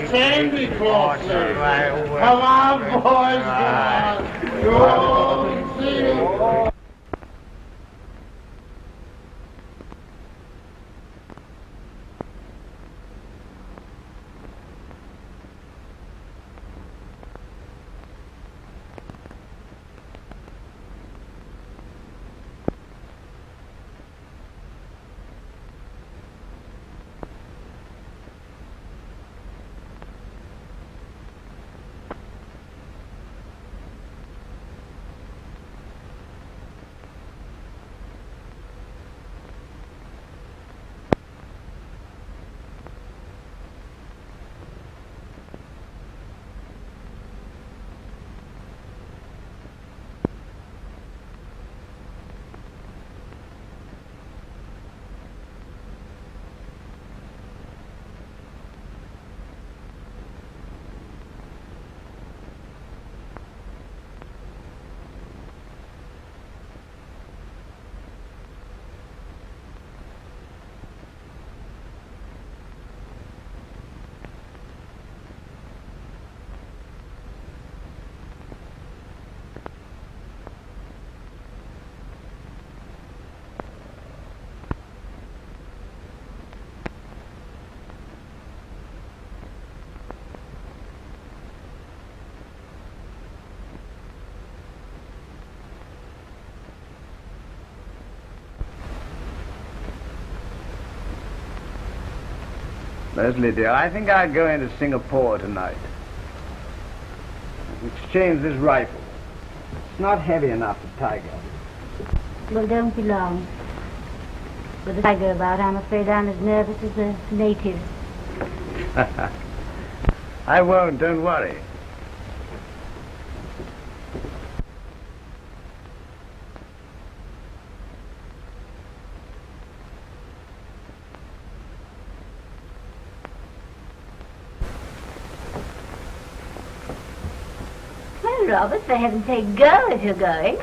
Sandy Claus. Come on, boys, come on. Go see. Leslie, dear, I think I'll go into Singapore tonight. Exchange this rifle. It's not heavy enough for Tiger. Well, don't be long. With a tiger about, I'm afraid I'm as nervous as the natives. I won't, don't worry. Robert, for heaven's sake, go if you're going.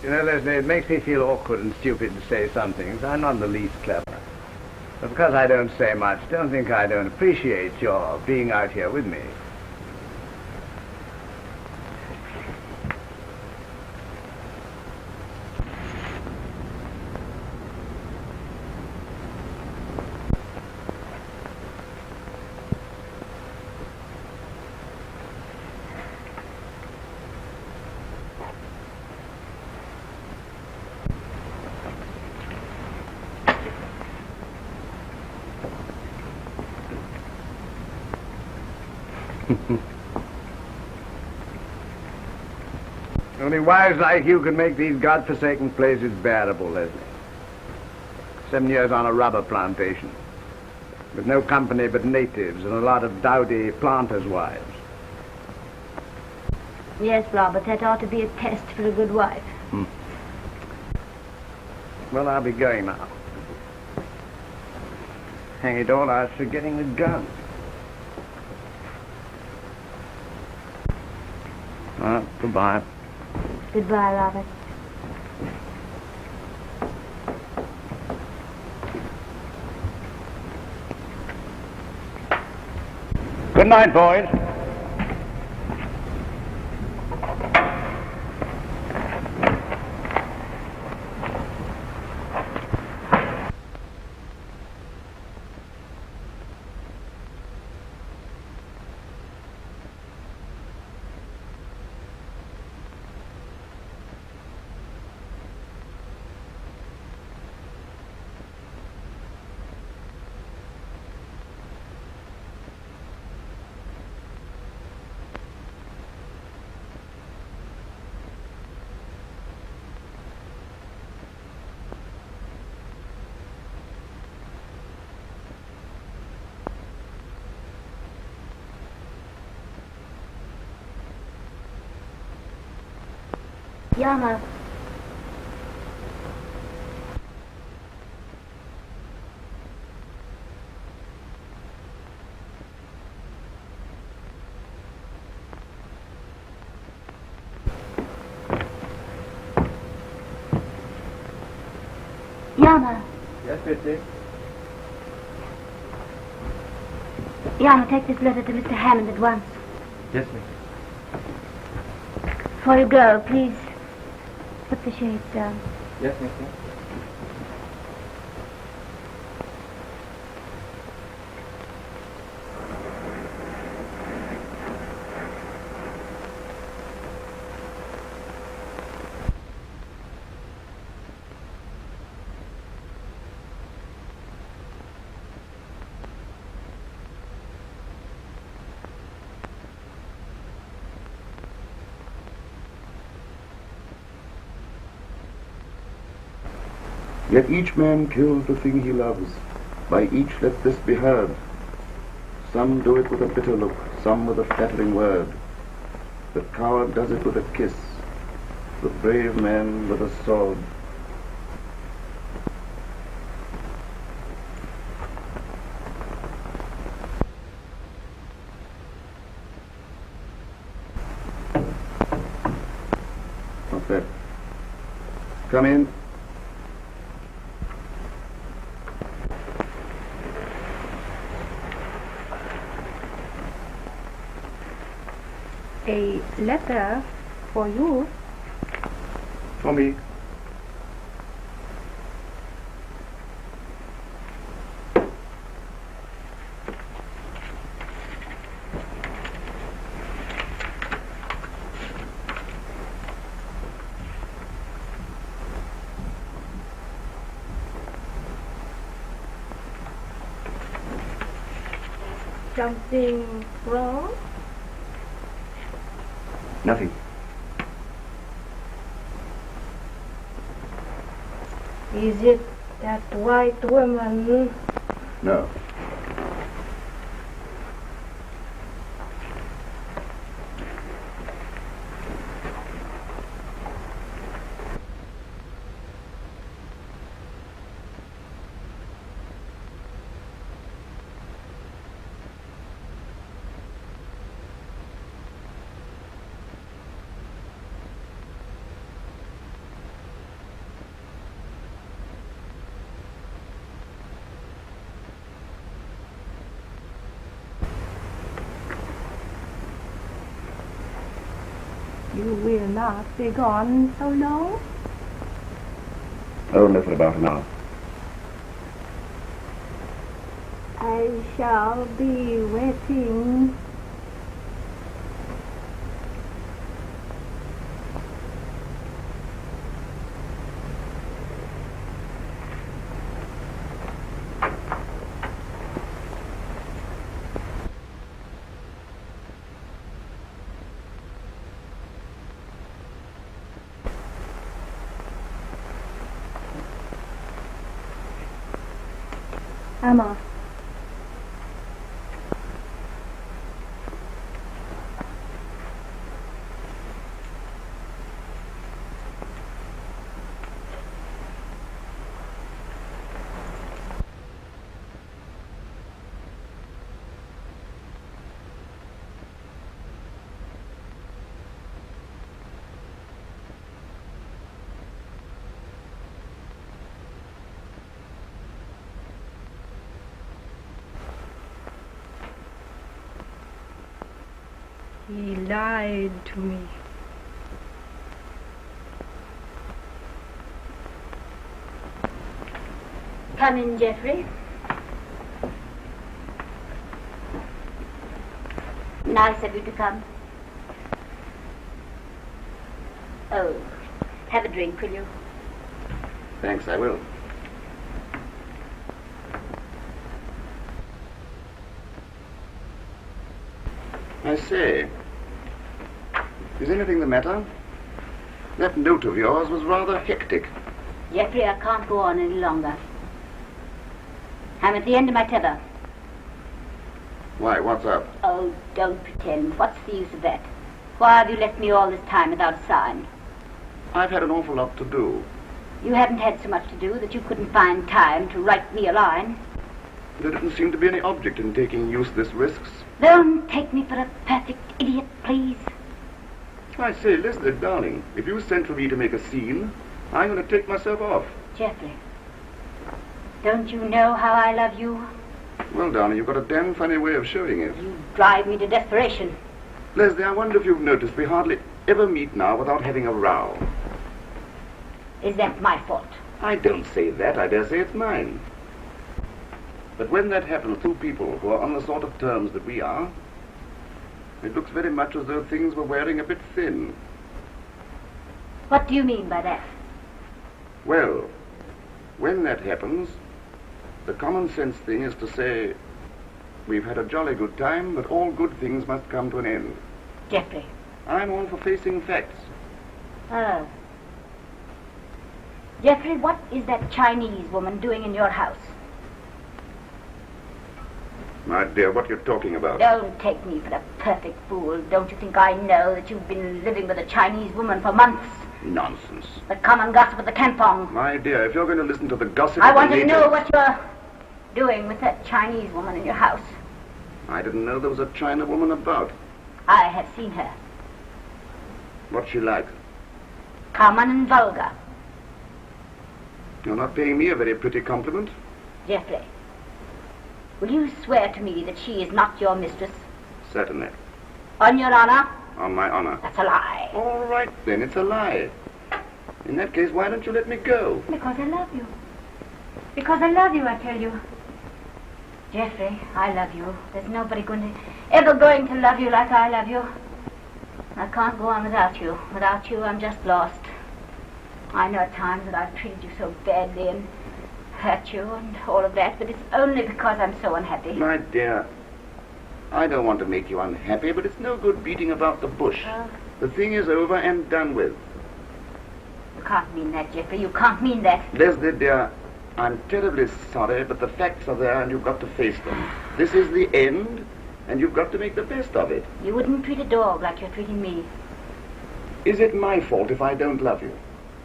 You know, Leslie, it makes me feel awkward and stupid to say some things. I'm not in the least clever. But because I don't say much, don't think I don't appreciate your being out here with me. Only wives like you can make these godforsaken places bearable, Leslie. 7 years on a rubber plantation, with no company but natives and a lot of dowdy planters' wives. Yes, Robert, that ought to be a test for a good wife. Well, I'll be going now. Hang it all, I was forgetting the gun. Goodbye. Goodbye, Robert. Good night, boys. Yama. Yama. Yes, Bitsy. Yana, take this letter to Mr. Hammond at once. Yes, miss. Before you go, please put the shades down. Yes, miss. Let each man kill the thing he loves. By each let this be heard. Some do it with a bitter look, some with a flattering word. The coward does it with a kiss, the brave man with a sword. What's that? Come in. A letter for you. For me. Something wrong? Nothing. Is it that white woman? No. You will not be gone so long? Only for about an hour. I shall be waiting. I'm off. He lied to me. Come in, Geoffrey. Nice of you to come. Oh, have a drink, will you? Thanks, I will. I say, is anything the matter? That note of yours was rather hectic. Geoffrey, I can't go on any longer. I'm at the end of my tether. Why, what's up? Oh, don't pretend. What's the use of that? Why have you left me all this time without a sign? I've had an awful lot to do. You haven't had so much to do that you couldn't find time to write me a line. There didn't seem to be any object in taking useless risks. Don't take me for a perfect idiot, please. I say, Leslie, darling, if you sent for me to make a scene, I'm going to take myself off. Geoffrey, don't you know how I love you? Well, darling, you've got a damn funny way of showing it. You drive me to desperation. Leslie, I wonder if you've noticed we hardly ever meet now without having a row. Is that my fault? I don't say that. I dare say it's mine. But when that happens to people who are on the sort of terms that we are, it looks very much as though things were wearing a bit thin. What do you mean by that? Well, when that happens, the common sense thing is to say, we've had a jolly good time, but all good things must come to an end. Jeffrey. I'm all for facing facts. Oh. Jeffrey, what is that Chinese woman doing in your house? My dear, what are you talking about? Don't take me for a perfect fool. Don't you think I know that you've been living with a Chinese woman for months? Nonsense. The common gossip of the campong. My dear, if you're going to listen to the gossip I of want the to natives... know what you're doing with that Chinese woman in your house. I didn't know there was a China woman about. I have seen her. What's she like? Common and vulgar. You're not paying me a very pretty compliment. Jeffrey, will you swear to me that she is not your mistress? Certainly. On your honor? On my honor. That's a lie. All right, then, it's a lie. In that case, why don't you let me go? Because I love you. Because I love you, I tell you. Jeffrey, I love you. There's nobody ever going to love you like I love you. I can't go on without you. Without you, I'm just lost. I know at times that I've treated you so badly and hurt you and all of that, but it's only because I'm so unhappy. My dear, I don't want to make you unhappy, but it's no good beating about the bush. The thing is over and done with. You can't mean that, Jeffrey. You can't mean that. Leslie, dear, I'm terribly sorry, but the facts are there and you've got to face them. This is the end, and you've got to make the best of it. You wouldn't treat a dog like you're treating me. Is it my fault if I don't love you?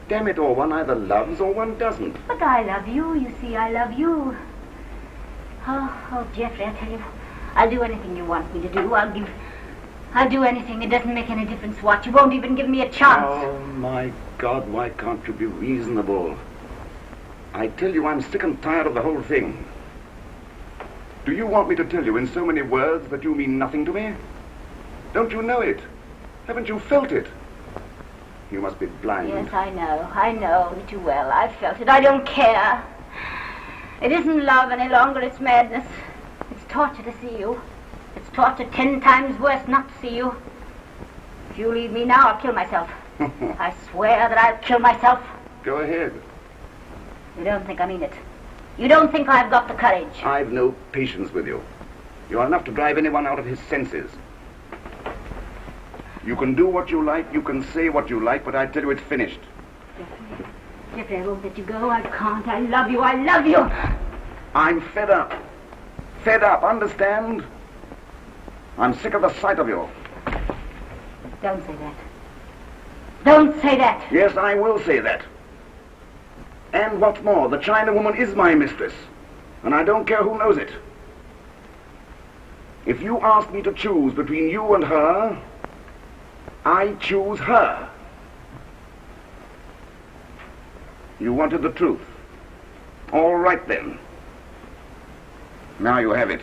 Damn it all, one either loves or one doesn't. But I love you. You see, I love you. Oh, Jeffrey, I tell you, I'll do anything you want me to do. I'll do anything. It doesn't make any difference what. You won't even give me a chance. Oh, my God, why can't you be reasonable? I tell you, I'm sick and tired of the whole thing. Do you want me to tell you in so many words that you mean nothing to me? Don't you know it? Haven't you felt it? You must be blind. Yes, I know. I know only too well. I've felt it. I don't care. It isn't love any longer. It's madness. It's torture to see you. It's torture 10 times worse not to see you. If you leave me now, I'll kill myself. I swear that I'll kill myself. Go ahead. You don't think I mean it. You don't think I've got the courage. I've no patience with you. You're enough to drive anyone out of his senses. You can do what you like, you can say what you like, but I tell you it's finished. Jeffrey, I won't let you go. I can't. I love you. I love you. I'm fed up. Fed up, understand? I'm sick of the sight of you. Don't say that. Don't say that. Yes, I will say that. And what's more, the China woman is my mistress, and I don't care who knows it. If you ask me to choose between you and her, I choose her. You wanted the truth. All right, then. Now you have it.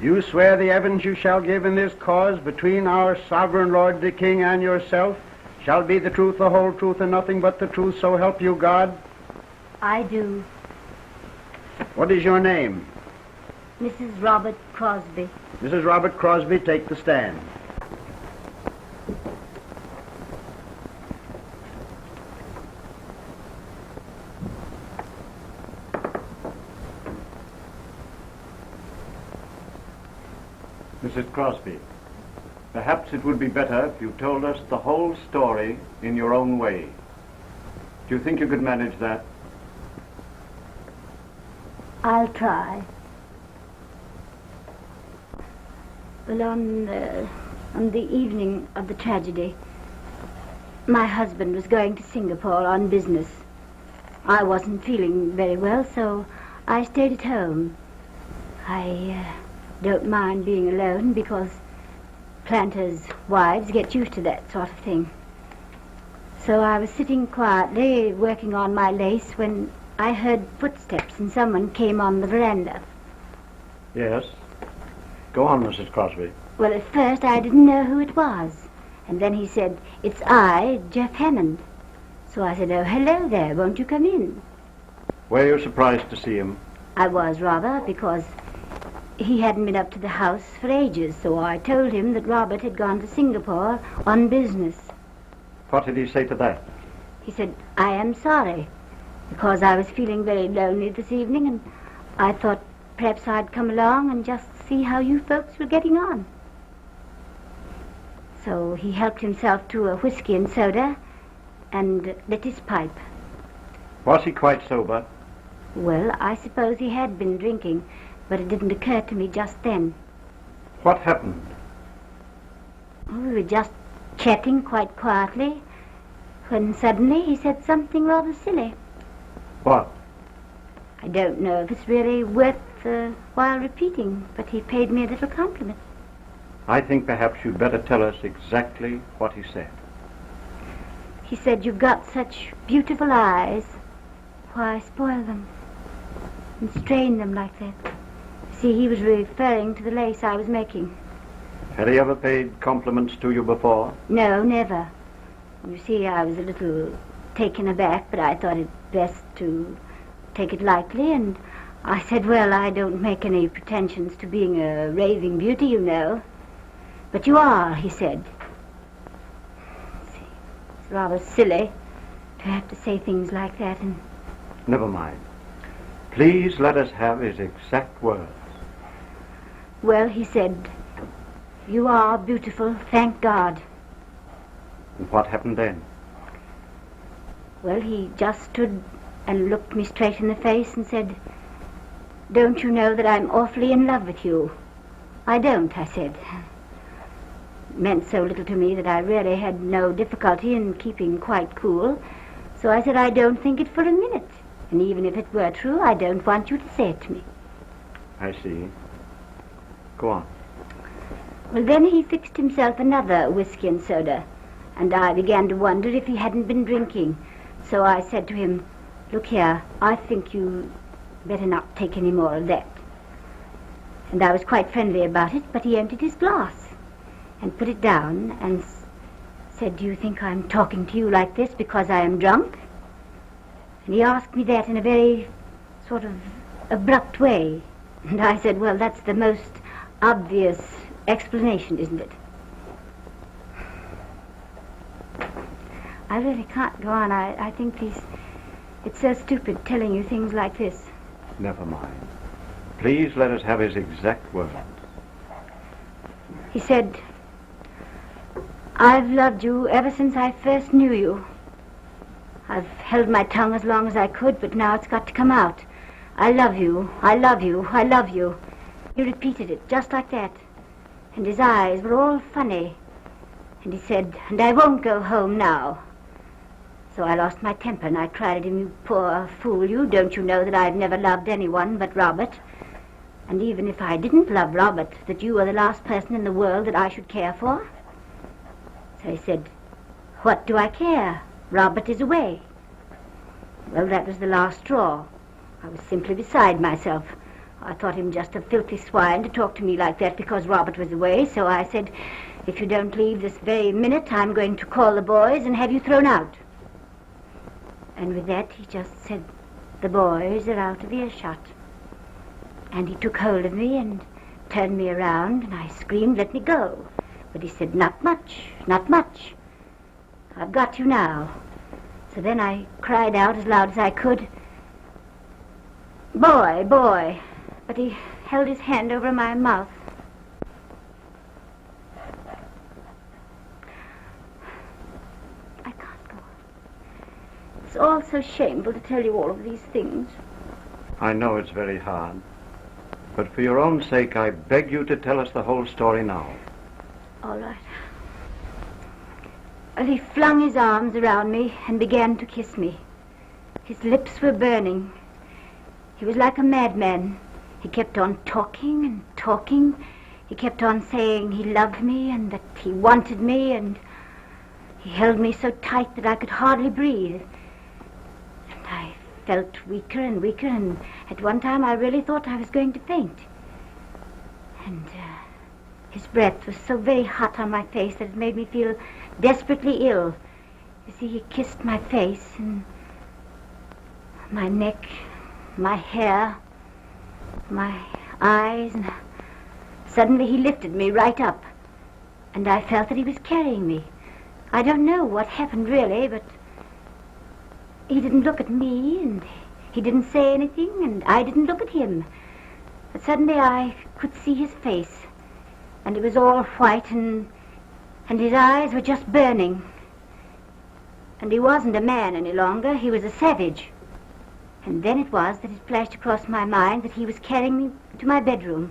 You swear the evidence you shall give in this cause between our sovereign Lord the King and yourself shall be the truth, the whole truth, and nothing but the truth, so help you God? I do. What is your name? Mrs. Robert Crosby. Mrs. Robert Crosby, take the stand. Mrs. Crosby, perhaps it would be better if you told us the whole story in your own way. Do you think you could manage that? I'll try. Well, on the evening of the tragedy, my husband was going to Singapore on business. I wasn't feeling very well, so I stayed at home. I don't mind being alone because planters' wives get used to that sort of thing. So I was sitting quietly working on my lace when I heard footsteps and someone came on the veranda. Yes. Go on, Mrs. Crosby. Well, at first I didn't know who it was. And then he said, "It's I, Jeff Hammond." So I said, "Oh, hello there, won't you come in?" Were you surprised to see him? I was rather, because he hadn't been up to the house for ages, so I told him that Robert had gone to Singapore on business. What did he say to that? He said, "I am sorry, because I was feeling very lonely this evening, and I thought perhaps I'd come along and just see how you folks were getting on." So he helped himself to a whiskey and soda and lit his pipe. Was he quite sober? Well, I suppose he had been drinking, but it didn't occur to me just then. What happened? Oh, we were just chatting quite quietly when suddenly he said something rather silly. What? I don't know if it's really worth while repeating, but he paid me a little compliment. I think perhaps you'd better tell us exactly what he said. He said, "You've got such beautiful eyes. Why spoil them and strain them like that?" See, he was referring to the lace I was making. Had he ever paid compliments to you before? No, never. You see, I was a little taken aback, but I thought it best to take it lightly, and I said, "Well, I don't make any pretensions to being a raving beauty, you know." "But you are," he said. See, it's rather silly to have to say things like that, and Never mind. Please let us have his exact words. well, he said, "You are beautiful, thank God." And what happened then? Well, he just stood and looked me straight in the face and said, "Don't you know that I'm awfully in love with you?" "I don't," I said. It meant so little to me that I really had no difficulty in keeping quite cool. So I said, "I don't think it for a minute. And even if it were true, I don't want you to say it to me." I see. Go on. Well, then he fixed himself another whiskey and soda, and I began to wonder if he hadn't been drinking. So I said to him, "Look here, I think you better not take any more of that." And I was quite friendly about it, but he emptied his glass and put it down and said, "Do you think I'm talking to you like this because I am drunk?" And he asked me that in a very sort of abrupt way. And I said, "Well, that's the most obvious explanation, isn't it?" I really can't go on. I think it's so stupid telling you things like this. Never mind. Please let us have his exact words. He said, "I've loved you ever since I first knew you. I've held my tongue as long as I could, but now it's got to come out. I love you, I love you, I love you." He repeated it just like that, and his eyes were all funny. And he said, "And I won't go home now." So I lost my temper and I cried at him, "You poor fool, you don't you know that I've never loved anyone but Robert? And even if I didn't love Robert, that you are the last person in the world that I should care for?" So he said, "What do I care? Robert is away." Well, that was the last straw. I was simply beside myself. I thought him just a filthy swine to talk to me like that because Robert was away, so I said, "If you don't leave this very minute, I'm going to call the boys and have you thrown out." And with that, he just said, "The boys are out of earshot." And he took hold of me and turned me around, and I screamed, "Let me go." But he said, "Not much, not much. I've got you now." So then I cried out as loud as I could, "Boy, boy." But he held his hand over my mouth. I can't go on. It's all so shameful to tell you all of these things. I know it's very hard, but for your own sake, I beg you to tell us the whole story now. All right. Well, he flung his arms around me and began to kiss me. His lips were burning. He was like a madman. He kept on talking and talking. He kept on saying he loved me and that he wanted me, and he held me so tight that I could hardly breathe. And I felt weaker and weaker, and at one time I really thought I was going to faint. And his breath was so very hot on my face that it made me feel desperately ill. You see, he kissed my face and my neck, my hair, my eyes, and suddenly he lifted me right up, and I felt that he was carrying me. I don't know what happened really, but he didn't look at me, and he didn't say anything, and I didn't look at him. But suddenly I could see his face, and it was all white, and his eyes were just burning. And he wasn't a man any longer, he was a savage. And then it was that it flashed across my mind that he was carrying me to my bedroom.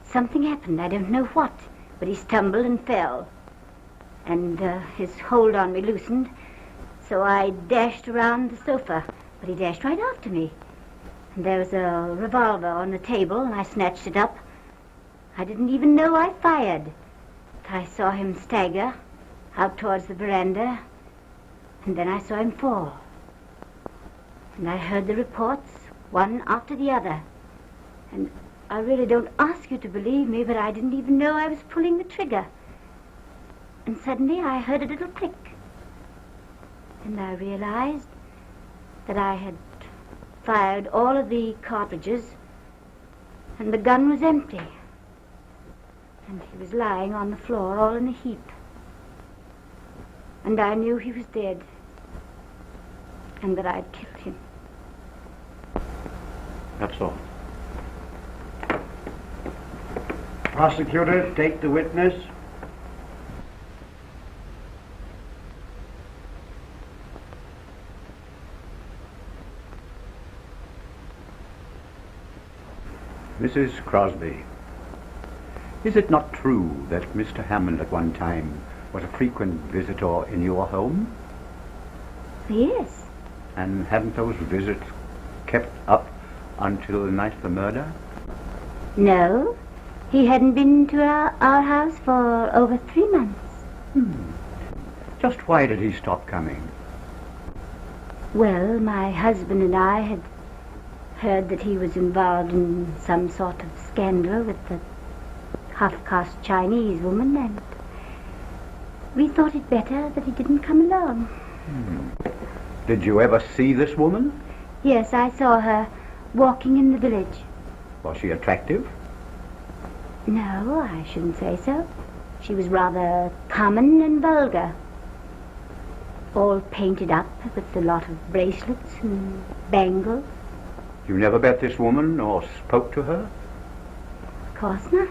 Something happened, I don't know what, but he stumbled and fell. And his hold on me loosened, so I dashed around the sofa, but he dashed right after me. And there was a revolver on the table, and I snatched it up. I didn't even know I fired. But I saw him stagger out towards the veranda, and then I saw him fall. And I heard the reports, one after the other. And I really don't ask you to believe me, but I didn't even know I was pulling the trigger. And suddenly I heard a little click. And I realized that I had fired all of the cartridges, and the gun was empty. And he was lying on the floor all in a heap. And I knew he was dead, and that I'd killed him. That's all. Prosecutor, take the witness. Mrs. Crosby, is it not true that Mr. Hammond at one time was a frequent visitor in your home? Yes. And hadn't those visits kept up until the night of the murder? No, he hadn't been to our house for over 3 months. Just why did he stop coming? Well, my husband and I had heard that he was involved in some sort of scandal with the half-caste Chinese woman, and we thought it better that he didn't come along. Did you ever see this woman? Yes, I saw her walking in the village. Was she attractive? No, I shouldn't say so. She was rather common and vulgar. All painted up with a lot of bracelets and bangles. You never met this woman or spoke to her? Of course not.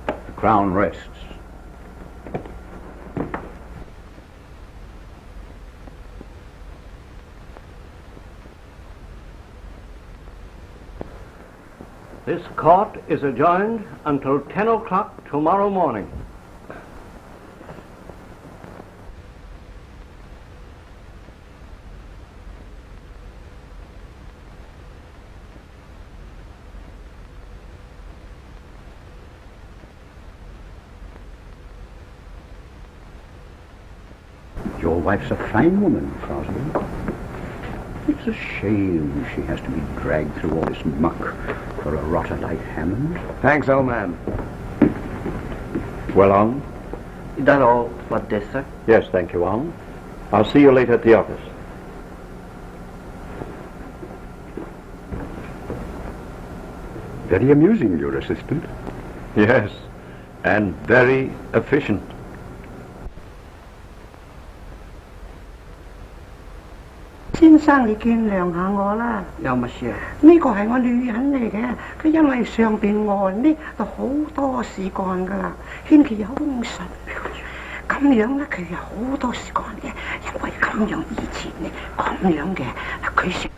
The Crown rests. This court is adjourned until 10 o'clock tomorrow morning. Your wife's a fine woman, Crosby. It's a shame she has to be dragged through all this muck for a rotter like Hammond. Thanks, old man. Well, Ong? Is that all for this, sir? Yes, thank you, Ong. I'll see you later at the office. Very amusing, your assistant. Yes, and very efficient. 先生，你見諒下我啦。有乜事啊？呢個係我女人嚟嘅，佢因為上邊岸呢就好多事幹噶啦，牽佢有兇神，咁樣咧佢有好多事幹嘅，因為咁樣以前呢咁樣嘅，佢食。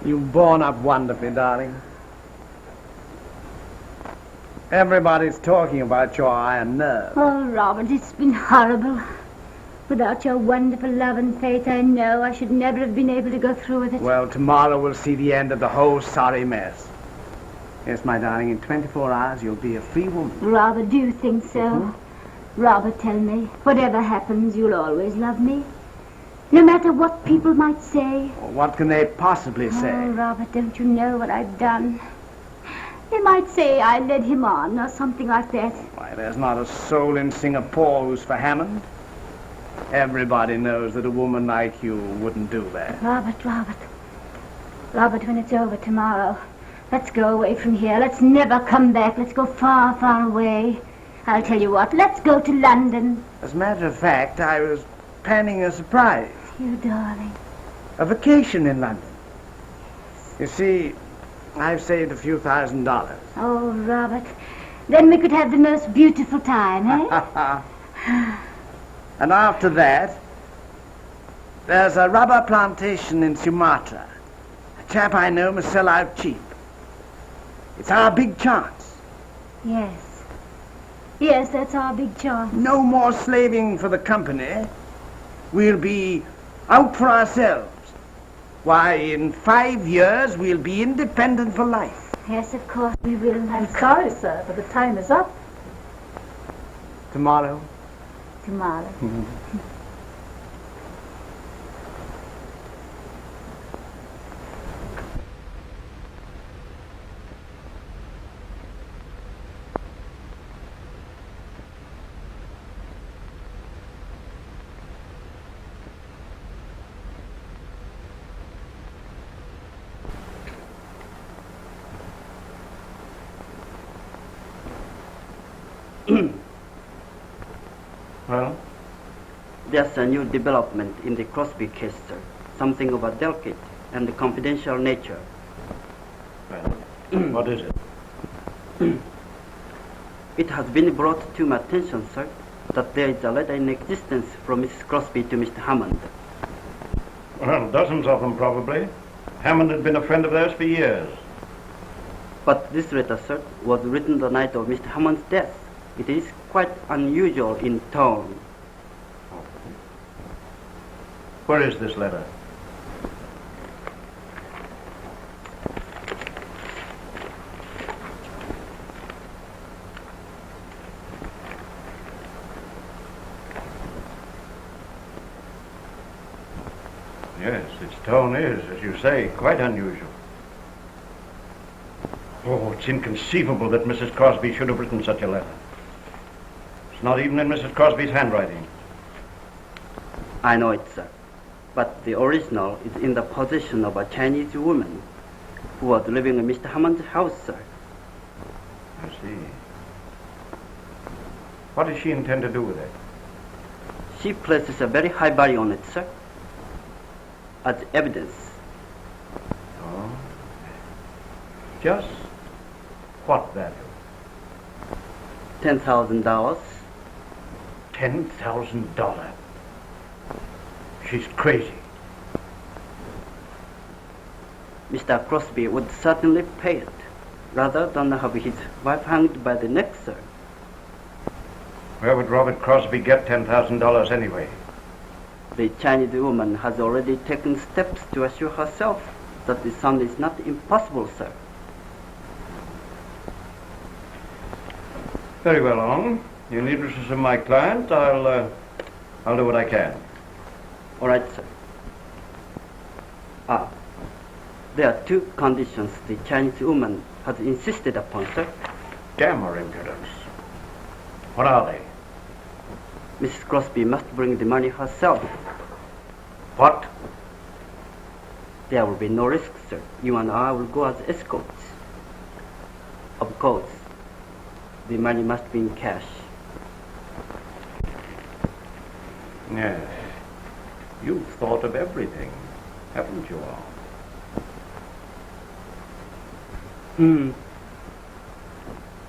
You've borne up wonderfully, darling. Everybody's talking about your iron nerve. Oh, Robert, it's been horrible. Without your wonderful love and faith, I know I should never have been able to go through with it. Well, tomorrow we'll see the end of the whole sorry mess. Yes, my darling, in 24 hours you'll be a free woman. Robert, do you think so? Mm-hmm. Robert, tell me, whatever happens, you'll always love me? No matter what people might say? Well, what can they possibly say? Oh, Robert, don't you know what I've done? They might say I led him on or something like that. Why, there's not a soul in Singapore who's for Hammond. Everybody knows that a woman like you wouldn't do that. Robert, when it's over tomorrow, let's go away from here. Let's never come back. Let's go far, far away. I'll tell you what, let's go to London. As a matter of fact, I was planning a surprise. You darling. A vacation in London. You see, I've saved a few $1,000s. Oh, Robert, then we could have the most beautiful time, eh? And after that, there's a rubber plantation in Sumatra. A chap I know must sell out cheap. It's our big chance. Yes. Yes, that's our big chance. No more slaving for the company. We'll be out for ourselves. Why, in 5 years, we'll be independent for life. Yes, of course we will. I'm sorry, sir, but the time is up. Tomorrow? Tomorrow. Well? There's a new development in the Crosby case, sir. Something of a delicate and confidential nature. Well, what is it? It has been brought to my attention, sir, that there is a letter in existence from Mrs. Crosby to Mr. Hammond. Well, dozens of them, probably. Hammond had been a friend of theirs for years. But this letter, sir, was written the night of Mr. Hammond's death. It is quite unusual in tone. Where is this letter? Yes, its tone is, as you say, quite unusual. Oh, it's inconceivable that Mrs. Crosby should have written such a letter. It's not even in Mrs. Crosby's handwriting. I know it, sir. But the original is in the possession of a Chinese woman who was living in Mr. Hammond's house, sir. I see. What does she intend to do with it? She places a very high value on it, sir, as evidence. Oh. Just what value? $10,000. $10,000. She's crazy. Mr. Crosby would certainly pay it, rather than have his wife hanged by the neck, sir. Where would Robert Crosby get $10,000 anyway? The Chinese woman has already taken steps to assure herself that the sum is not impossible, sir. Very well, Owen. In the interests of my client, I'll do what I can. All right, sir. There are two conditions the Chinese woman has insisted upon, sir. Damn her impudence. What are they? Mrs. Crosby must bring the money herself. What? There will be no risk, sir. You and I will go as escorts. Of course, the money must be in cash. Yes. You've thought of everything, haven't you all?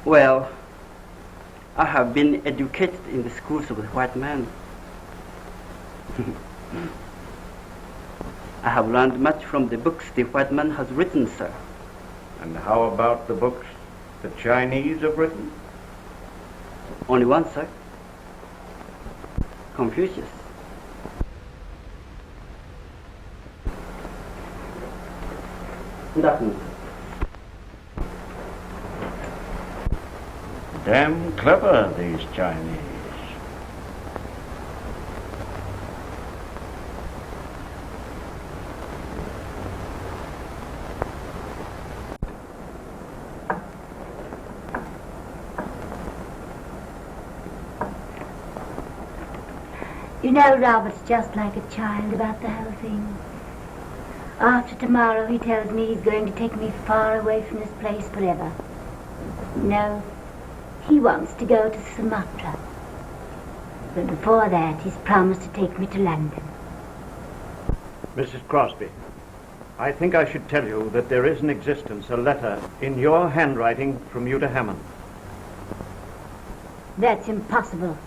Well, I have been educated in the schools of the white man. I have learned much from the books the white man has written, sir. And how about the books The Chinese have written? Only one, sir. Confucius. Good afternoon. Damn clever, these Chinese. You know, Robert's just like a child about the whole thing. After tomorrow, he tells me he's going to take me far away from this place forever. No, he wants to go to Sumatra. But before that, he's promised to take me to London. Mrs. Crosby, I think I should tell you that there is in existence a letter in your handwriting from you to Hammond. That's impossible.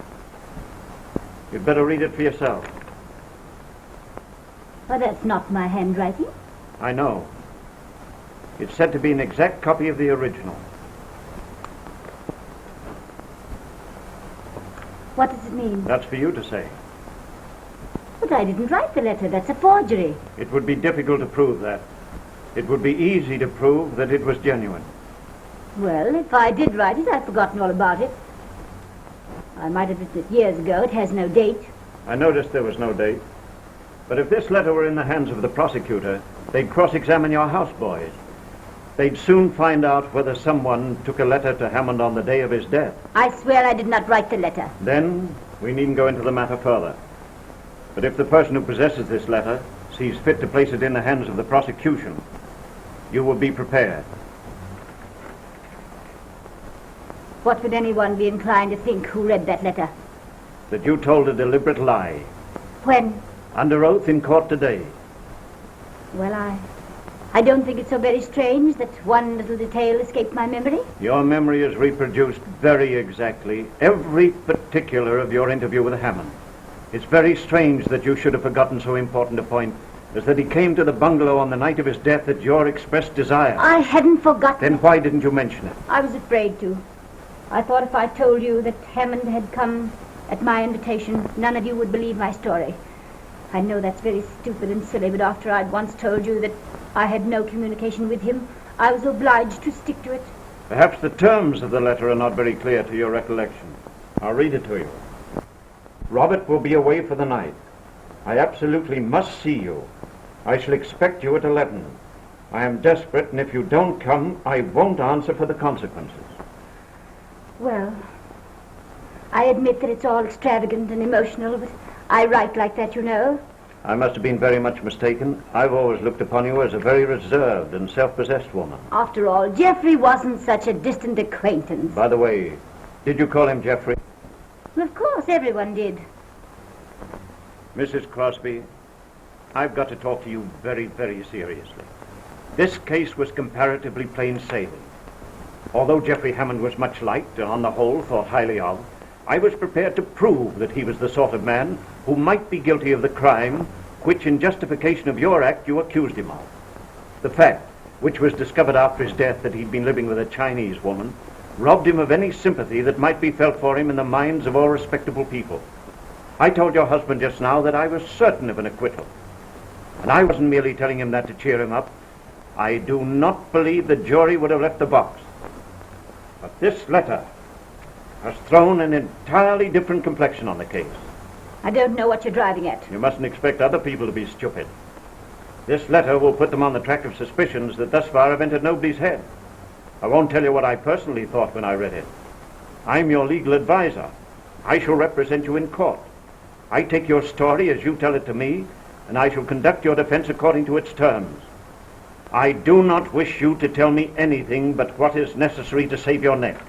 You'd better read it for yourself. Well, that's not my handwriting. I know. It's said to be an exact copy of the original. What does it mean? That's for you to say. But I didn't write the letter. That's a forgery. It would be difficult to prove that. It would be easy to prove that it was genuine. Well, if I did write it, I've forgotten all about it. I might have written it years ago. It has no date. I noticed there was no date. But if this letter were in the hands of the prosecutor, they'd cross-examine your houseboys. They'd soon find out whether someone took a letter to Hammond on the day of his death. I swear I did not write the letter. Then we needn't go into the matter further. But if the person who possesses this letter sees fit to place it in the hands of the prosecution, you will be prepared. What would anyone be inclined to think who read that letter? That you told a deliberate lie. When? Under oath in court today. Well, I don't think it's so very strange that one little detail escaped my memory. Your memory has reproduced very exactly every particular of your interview with Hammond. It's very strange that you should have forgotten so important a point as that he came to the bungalow on the night of his death at your expressed desire. I hadn't forgotten. Then why didn't you mention it? I was afraid to. I thought if I told you that Hammond had come at my invitation, none of you would believe my story. I know that's very stupid and silly, but after I'd once told you that I had no communication with him, I was obliged to stick to it. Perhaps the terms of the letter are not very clear to your recollection. I'll read it to you. Robert will be away for the night. I absolutely must see you. I shall expect you at 11. I am desperate, and if you don't come, I won't answer for the consequences. Well, I admit that it's all extravagant and emotional, but I write like that, you know. I must have been very much mistaken. I've always looked upon you as a very reserved and self-possessed woman. After all, Geoffrey wasn't such a distant acquaintance. By the way, did you call him Geoffrey? Well, of course, everyone did. Mrs. Crosby, I've got to talk to you very, very seriously. This case was comparatively plain sailing. Although Geoffrey Hammond was much liked and on the whole thought highly of, I was prepared to prove that he was the sort of man who might be guilty of the crime which, in justification of your act, you accused him of. The fact, which was discovered after his death, that he'd been living with a Chinese woman, robbed him of any sympathy that might be felt for him in the minds of all respectable people. I told your husband just now that I was certain of an acquittal. And I wasn't merely telling him that to cheer him up. I do not believe the jury would have left the box. But this letter has thrown an entirely different complexion on the case. I don't know what you're driving at. You mustn't expect other people to be stupid. This letter will put them on the track of suspicions that thus far have entered nobody's head. I won't tell you what I personally thought when I read it. I'm your legal advisor. I shall represent you in court. I take your story as you tell it to me, and I shall conduct your defense according to its terms. I do not wish you to tell me anything but what is necessary to save your neck.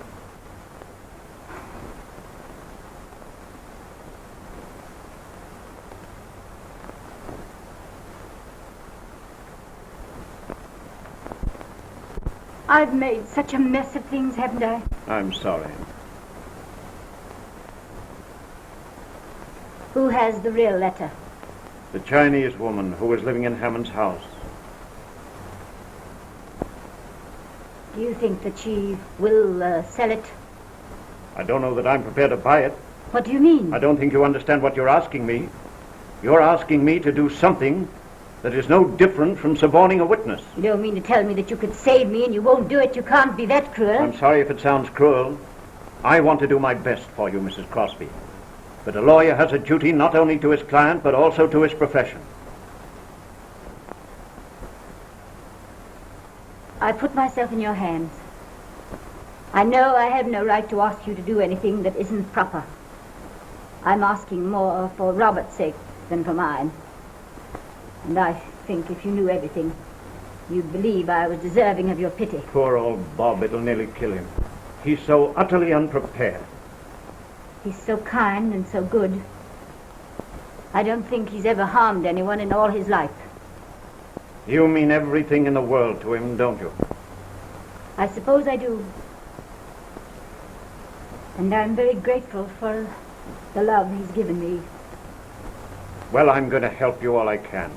I've made such a mess of things, haven't I? I'm sorry. Who has the real letter? The Chinese woman who was living in Hammond's house. Do you think that she will sell it? I don't know that I'm prepared to buy it. What do you mean? I don't think you understand what you're asking me. You're asking me to do something that is no different from suborning a witness. You don't mean to tell me that you could save me and you won't do it? You can't be that cruel. I'm sorry if it sounds cruel. I want to do my best for you, Mrs. Crosby. But a lawyer has a duty not only to his client, but also to his profession. I put myself in your hands. I know I have no right to ask you to do anything that isn't proper. I'm asking more for Robert's sake than for mine. And I think if you knew everything, you'd believe I was deserving of your pity. Poor old Bob, it'll nearly kill him. He's so utterly unprepared. He's so kind and so good. I don't think he's ever harmed anyone in all his life. You mean everything in the world to him, don't you? I suppose I do. And I'm very grateful for the love he's given me. Well, I'm going to help you all I can.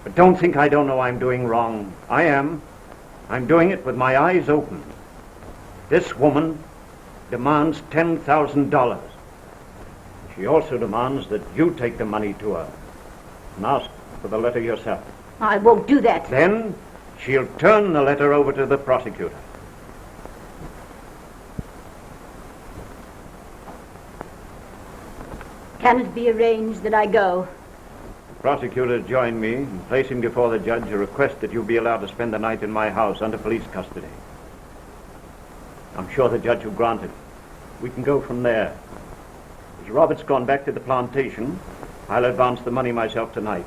But don't think I don't know I'm doing wrong. I am. I'm doing it with my eyes open. This woman demands $10,000. She also demands that you take the money to her and ask for the letter yourself. I won't do that. Then she'll turn the letter over to the prosecutor. Can it be arranged that I go? The prosecutor joined me and placing before the judge a request that you be allowed to spend the night in my house under police custody. I'm sure the judge will grant it. We can go from there. As Robert's gone back to the plantation, I'll advance the money myself tonight.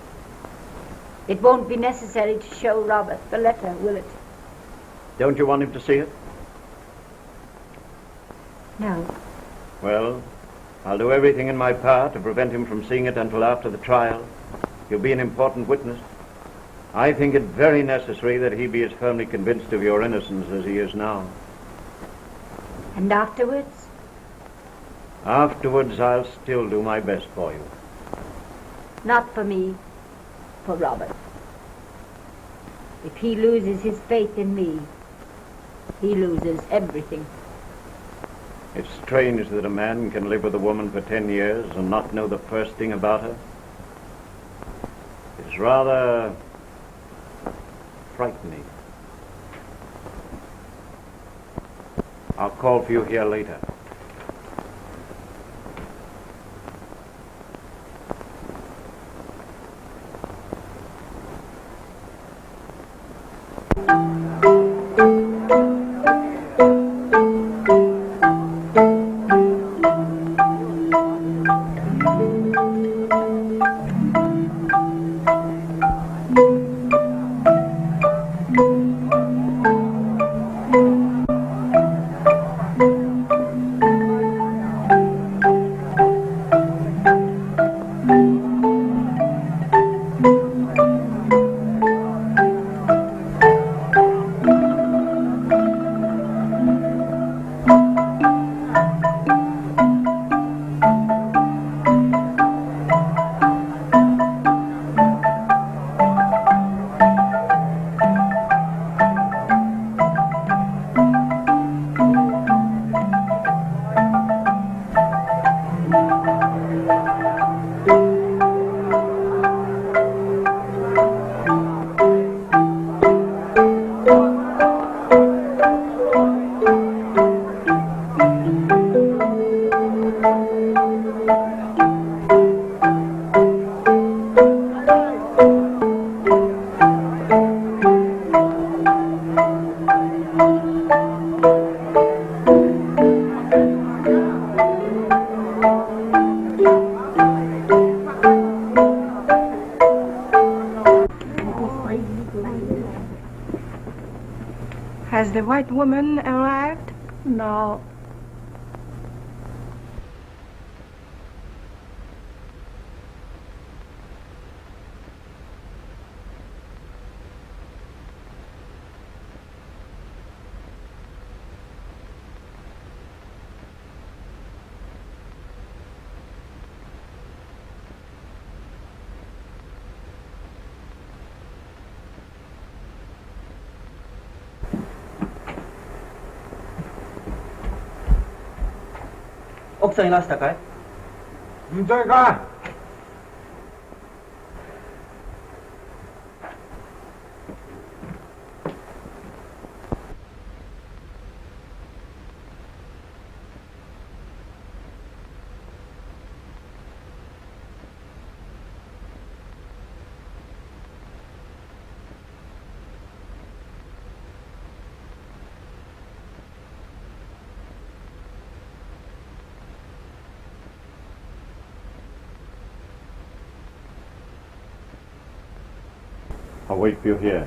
It won't be necessary to show Robert the letter, will it? Don't you want him to see it? No. Well, I'll do everything in my power to prevent him from seeing it until after the trial. He'll be an important witness. I think it very necessary that he be as firmly convinced of your innocence as he is now. And afterwards? Afterwards, I'll still do my best for you. Not for me, for Robert. If he loses his faith in me, he loses everything. It's strange that a man can live with a woman for 10 years and not know the first thing about her. It's rather frightening. I'll call for you here later. Has the white woman arrived? No. さんいらしたかい？本当か？I'll wait for you here.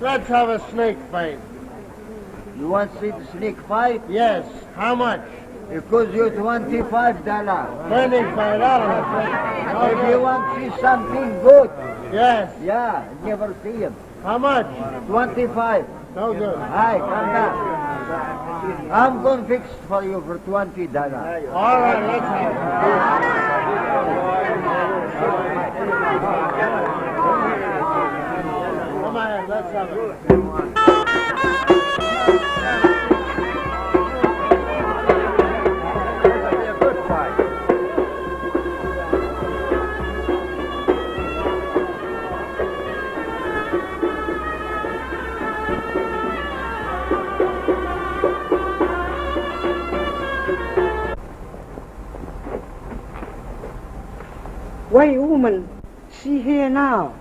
Let's have a snake fight. You want to see the snake fight? Yes. How much? It costs you $25. $25. If you want to see something good, Yes. yeah, never see him. How much? 25. No good. Hi, come down. I'm going to fix it for you for $20. All right, let's have it. Come on, let's have it. Wait, woman, see here now.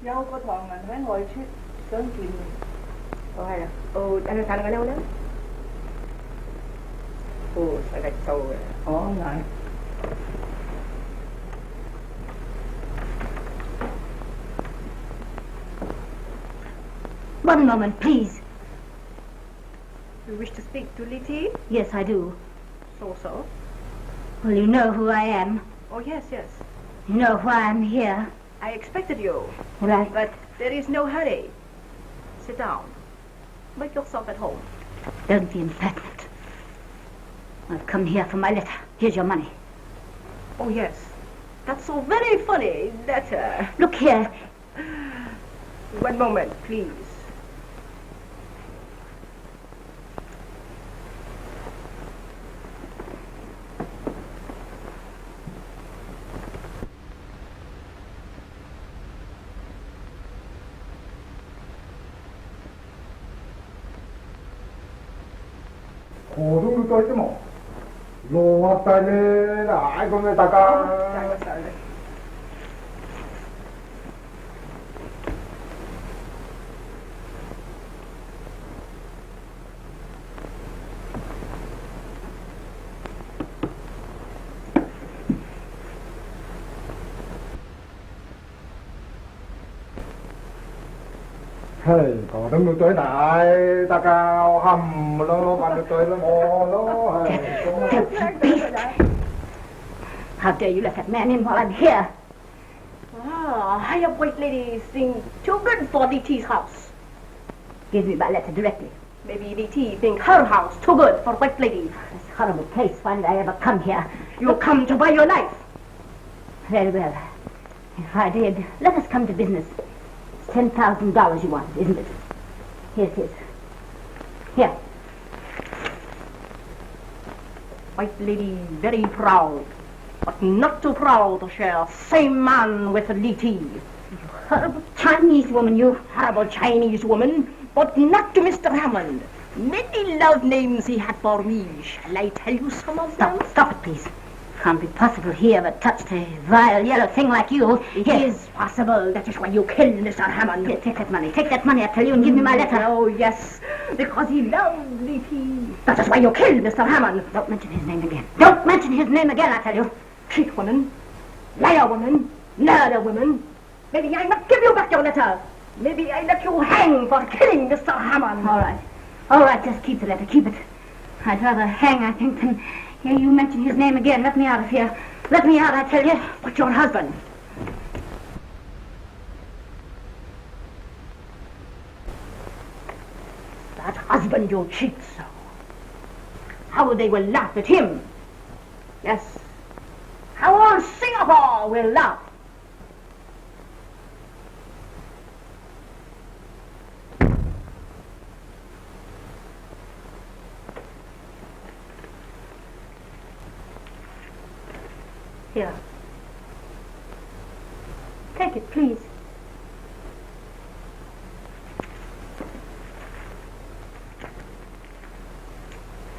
Dâu có thằng mình phải ngồi suýt sớm chuyện gì. Hay là anh thằng ở đâu đó? Phải gạch sâu rồi. Ngại. One moment, please. You wish to speak to Letty? Yes, I do. So. Well, you know who I am. Oh, yes, yes. You know why I'm here. I expected you. Right. But there is no hurry. Sit down. Make yourself at home. Don't be impertinent. I've come here for my letter. Here's your money. Oh, yes. That's so very funny. Letter. Look here. One moment, please. 고등도 떨지 뭐. 로왔다네, 아이고, 내 다가. Hey, có đừng được tới đại ta cao hầm lo bạn được tới lo lo. How dare you let that man in while I'm here? Ah, I have white ladies think too good for DT's house. Give me my letter directly. Maybe DT think her house too good for white ladies. This horrible place. Why did I ever come here? You come to buy your life. Very well. If I did, let us come to business. $10,000 you want, isn't it? Here it is. Here. White lady very proud, but not too proud to share same man with DT. You horrible Chinese woman, you. Horrible Chinese woman, but not to Mr. Hammond. Many love names he had for me. Shall I tell you some of them? Stop it, please. Can't be possible he ever touched a vile yellow thing like you. It is possible. That is why you killed Mr. Hammond. Here, take that money. Take that money, I tell you, and give me my letter. Oh, yes. Because he loved DT. That is why you killed Mr. Hammond. Don't mention his name again. Don't mention his name again, I tell you. Cheat woman, liar woman, murder woman. Maybe I not give you back your letter. Maybe I let you hang for killing Mr. Hammond. All right. All right, just keep the letter. Keep it. I'd rather hang, I think, than hear you mention his name again. Let me out of here. Let me out, I tell you. But your husband. That husband you cheat so. How they will laugh at him. Yes. How all Singapore will laugh. Here. Take it, please.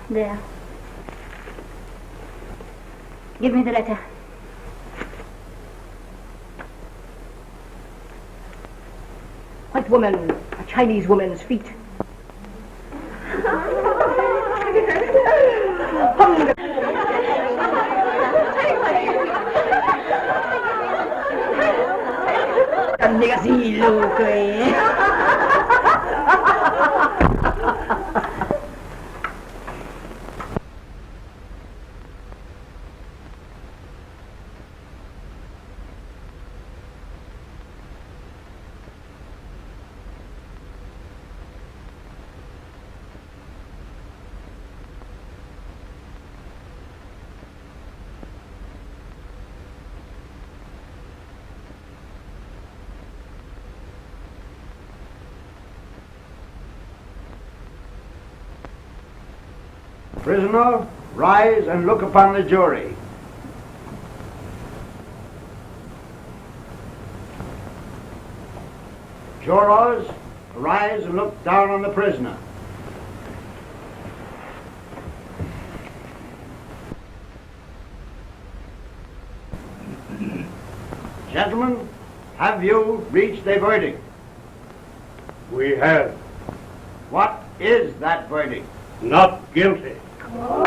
There. Give me the letter. White woman, a Chinese woman's feet. Anh cái gì lù cười. Prisoner, rise and look upon the jury. Jurors, rise and look down on the prisoner. Gentlemen, have you reached a verdict? We have. What is that verdict? Not guilty. Order!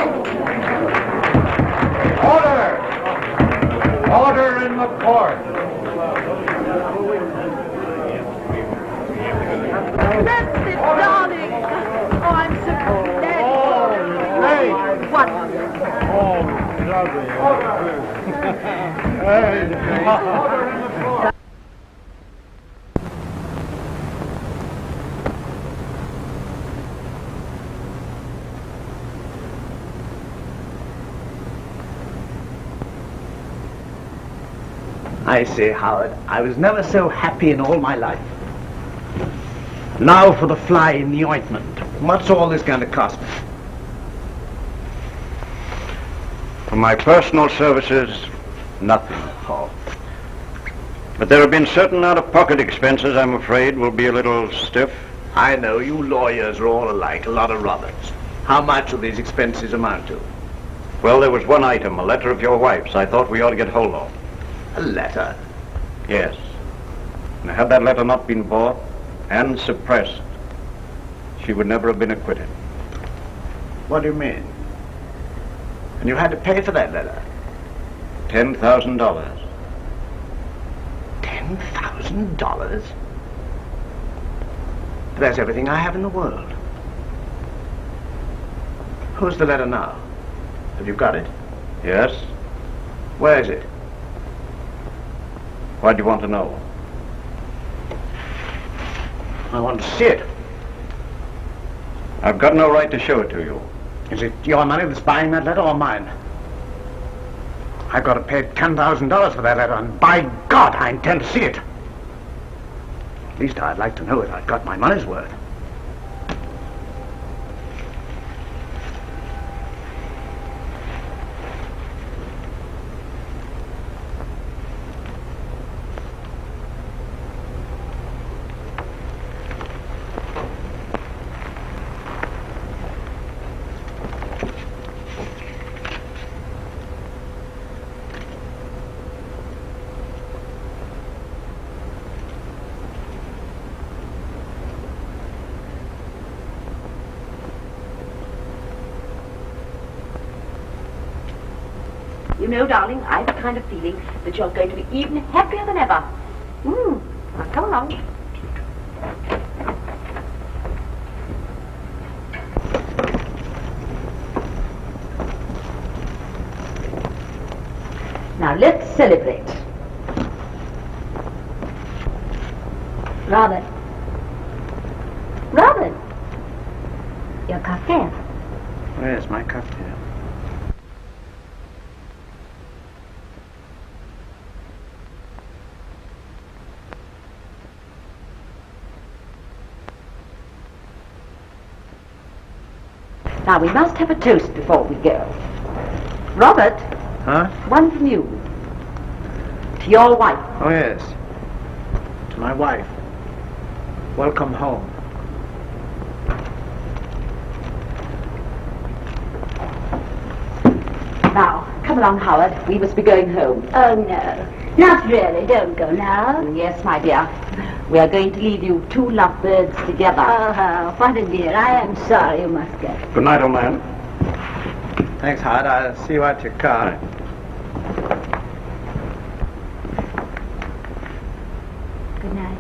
Order in the court! That's it, darling. Oh, I'm so glad. Hey! What? Oh, just I say, Howard, I was never so happy in all my life. Now for the fly in the ointment. What's all this going to cost me? For my personal services, nothing. Oh. But there have been certain out-of-pocket expenses I'm afraid will be a little stiff. I know, you lawyers are all alike, a lot of Roberts. How much will these expenses amount to? Well, there was one item, a letter of your wife's, I thought we ought to get hold of. A letter? Yes. And had that letter not been bought and suppressed, she would never have been acquitted. What do you mean? And you had to pay for that letter? $10,000. $10,000? That's everything I have in the world. Who's the letter now? Have you got it? Yes. Where is it? Why do you want to know? I want to see it. I've got no right to show it to you. Is it your money that's buying that letter or mine? I've got to pay $10,000 for that letter, and by God, I intend to see it. At least I'd like to know it. I've got my money's worth. You know, darling, I've a kind of feeling that you're going to be even happier than ever. Now come along. Now let's celebrate. Robert. Robert. Your cocktail. Where's my cocktail? Now we must have a toast before we go. Robert. Huh? One from you. To your wife. Oh, yes. To my wife. Welcome home. Now, come along, Howard. We must be going home. Oh, no. Not really. Don't go now. Yes, my dear. We are going to leave you two lovebirds together. Oh, what a dear. I am sorry you must go. Good night, old man. Thanks, Howard. I'll see you at your car. Good night.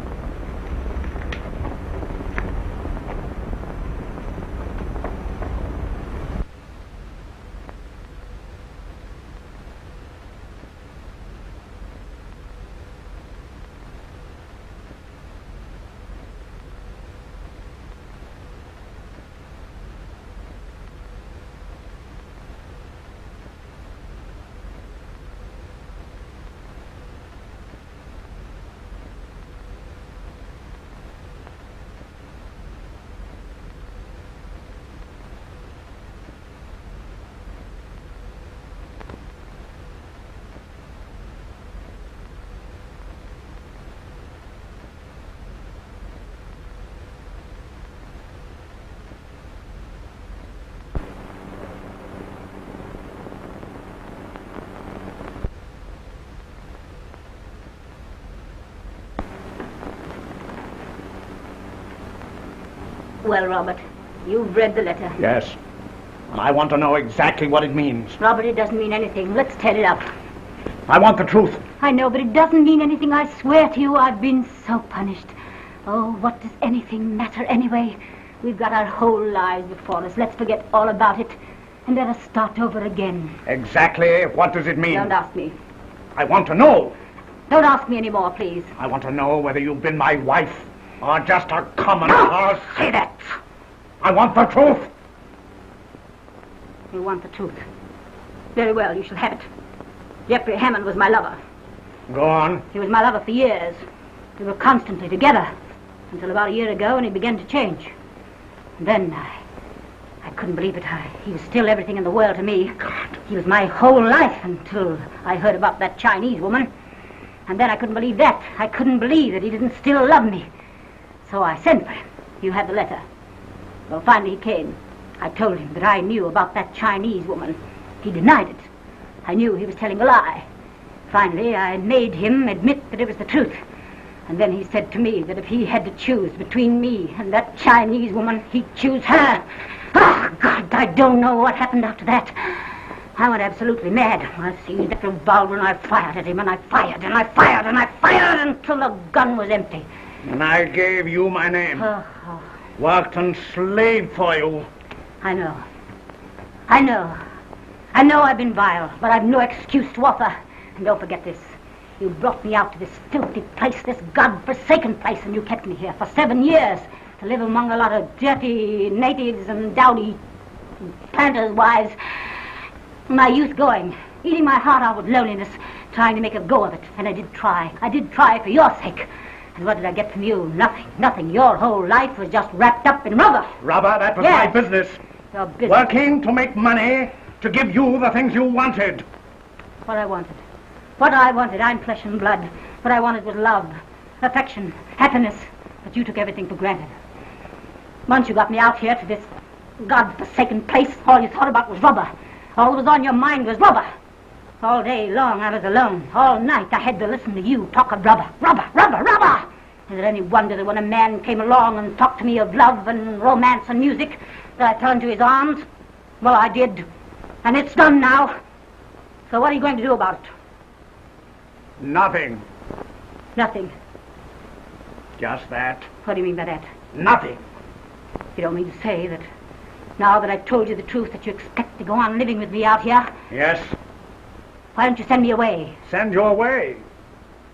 Well, Robert, you've read the letter. Yes. And I want to know exactly what it means. Robert, it doesn't mean anything. Let's tear it up. I want the truth. I know, but it doesn't mean anything. I swear to you, I've been so punished. Oh, what does anything matter anyway? We've got our whole lives before us. Let's forget all about it. and let us start over again. Exactly what does it mean? Don't ask me. I want to know. Don't ask me any more, please. I want to know whether you've been my wife or just a common Don't horse. say that. I want the truth. You want the truth. Very well, you shall have it. Jeffrey Hammond was my lover. Go on. He was my lover for years. We were constantly together until about a year ago when he began to change. And then I couldn't believe it. He was still everything in the world to me. God. He was my whole life until I heard about that Chinese woman. And then I couldn't believe that. I couldn't believe that he didn't still love me. So I sent for him. You had the letter. Well, finally he came. I told him that I knew about that Chinese woman. He denied it. I knew he was telling a lie. Finally, I made him admit that it was the truth. And then he said to me that if he had to choose between me and that Chinese woman, he'd choose her. Oh, God, I don't know what happened after that. I went absolutely mad. I seized that revolver and I fired at him, and I fired and I fired and I fired until the gun was empty. And I gave you my name. Worked and slaved for you. I know. I know I've been vile, but I've no excuse to offer. And don't forget this. You brought me out to this filthy place, this God-forsaken place, and you kept me here for 7 years to live among a lot of dirty natives and dowdy planters' wives. My youth going, eating my heart out with loneliness, trying to make a go of it. And I did try. I did try for your sake. And what did I get from you? Nothing, nothing. Your whole life was just wrapped up in rubber. Rubber? That was Yes. my business. Your business. Working to make money, to give you the things you wanted. What I wanted. What I wanted. I'm flesh and blood. What I wanted was love, affection, happiness. But you took everything for granted. Once you got me out here to this God-forsaken place, all you thought about was rubber. All that was on your mind was rubber. All day long I was alone. All night I had to listen to you talk of rubber. Rubber, rubber, rubber! Is it any wonder that when a man came along and talked to me of love and romance and music, that I fell into his arms? Well, I did. And it's done now. So what are you going to do about it? Nothing. Nothing. Just that. What do you mean by that? Nothing. You don't mean to say that now that I've told you the truth that you expect to go on living with me out here? Yes. Why don't you send me away? Send you away?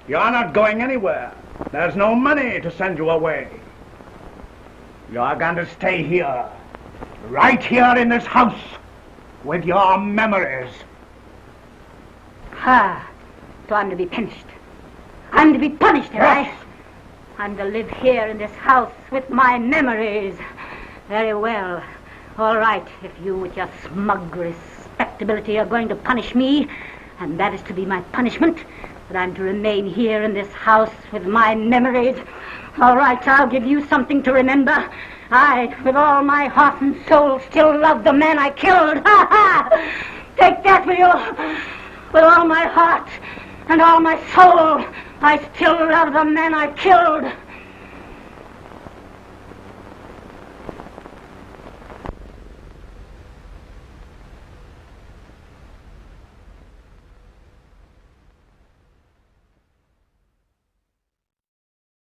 You're not going anywhere. There's no money to send you away. You're going to stay here. Right here in this house. With your memories. So I'm to be punished. I'm to be punished, am I? Yes. I'm to live here in this house with my memories. Very well. All right, if you with your smug respectability are going to punish me, and that is to be my punishment, that I'm to remain here in this house with my memories. All right, I'll give you something to remember. I, with all my heart and soul, still love the man I killed. Ha ha! Take that, will you? With all my heart and all my soul, I still love the man I killed.